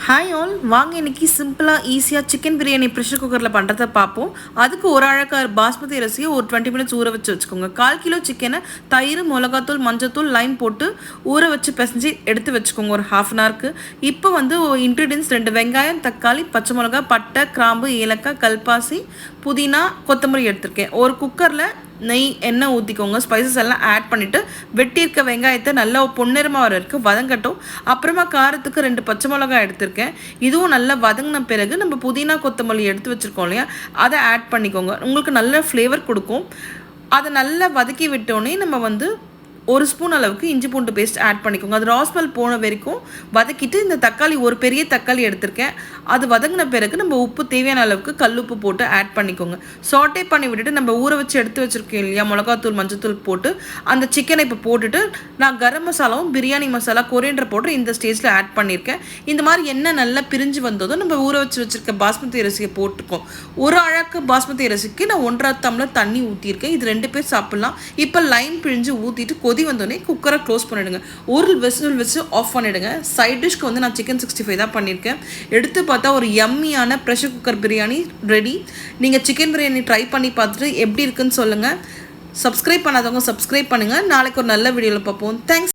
Hi all, வாங்க இன்னைக்கு சிம்பிளாக ஈஸியாக சிக்கன் பிரியாணி ப்ரெஷர் குக்கரில் பண்ணுறதை பார்ப்போம். அதுக்கு ஒரு அழகாக பாஸ்மதி அரிசியை ஒரு 20 மினிட்ஸ் ஊற வச்சுக்கோங்க. 1/4 கிலோ சிக்கனை தயிர், மிளகாத்தூள், மஞ்சத்தூள், லைம் போட்டு ஊற வச்சு பிசைஞ்சு எடுத்து வச்சுக்கோங்க ஒரு 1/2 அன் ஹவருக்கு. இப்போ இன்க்ரீடியன்ஸ் 2 வெங்காயம், தக்காளி, பச்சை மிளகா, பட்டை, கிராம்பு, ஏலக்காய், கல்பாசி, புதினா, கொத்தமல்லி எடுத்திருக்கேன். ஒரு குக்கரில் நெய், எண்ணெய் ஊற்றிக்கோங்க. ஸ்பைசஸ் எல்லாம் ஆட் பண்ணிவிட்டு வெட்டியிருக்க வெங்காயத்தை நல்லா பொன்னிறமாக வர வரைக்கும் வதங்கட்டும். அப்புறமா காரத்துக்கு 2 பச்சை மிளகாய் எடுத்திருக்கேன். இதுவும் நல்லா வதங்கின பிறகு நம்ம புதினா, கொத்தமல்லி எடுத்து வச்சுருக்கோம் இல்லையா, அதை ஆட் பண்ணிக்கோங்க. உங்களுக்கு நல்ல ஃப்ளேவர் கொடுக்கும். அதை நல்லா வதக்கி விட்டோடனே நம்ம 1 ஸ்பூன் அளவுக்கு இஞ்சி பூண்டு பேஸ்ட் ஆட் பண்ணிக்கோங்க. அது ராஸ்மெல் போன வரைக்கும் வதக்கிட்டு இந்த தக்காளி, ஒரு பெரிய தக்காளி எடுத்திருக்கேன், அது வதங்கின பிறகு நம்ம உப்பு தேவையான அளவுக்கு கல்லுப்பு போட்டு ஆட் பண்ணிக்கோங்க. சாட்டே பண்ணி விட்டுட்டு நம்ம ஊற வச்சு எடுத்து வச்சுருக்கோம் இல்லையா, மிளகாத்தூள், மஞ்சத்தூள் போட்டு அந்த சிக்கனை இப்போ போட்டுட்டு நான் கரம் மசாலாவும் பிரியாணி மசாலா, கொரியண்டர் பவுடர் இந்த ஸ்டேஜில் ஆட் பண்ணியிருக்கேன். இந்த மாதிரி எண்ணெய் நல்லா பிரிஞ்சு வந்ததும் நம்ம ஊற வச்சுருக்க பாஸ்மதி அரிசியை போட்டுக்கோம். ஒரு அழகு பாஸ்மதி அரிசிக்கு நான் 1.5 டம்ளர் தண்ணி ஊற்றியிருக்கேன். இது 2 பேர் சாப்பிட்லாம். இப்போ லைன் பிழிஞ்சு ஊற்றிட்டு கொதி வந்தோடனே குக்கரை க்ளோஸ் பண்ணிவிடுங்க. ஒரு விசில் வச்சு ஆஃப் பண்ணிவிடுங்க. சைட் டிஷ்க்கு நான் சிக்கன் 65 தான் பண்ணியிருக்கேன். எடுத்து பார்த்தா ஒரு யம்மியான ப்ரெஷர் குக்கர் பிரியாணி ரெடி. நீங்கள் சிக்கன் பிரியாணி ட்ரை பண்ணி பார்த்துட்டு எப்படி இருக்குன்னு சொல்லுங்கள். சப்ஸ்கிரைப் பண்ணாதவங்க சப்ஸ்கிரைப் பண்ணுங்கள். நாளைக்கு ஒரு நல்ல வீடியோவில் பார்ப்போம். தேங்க்ஸ்.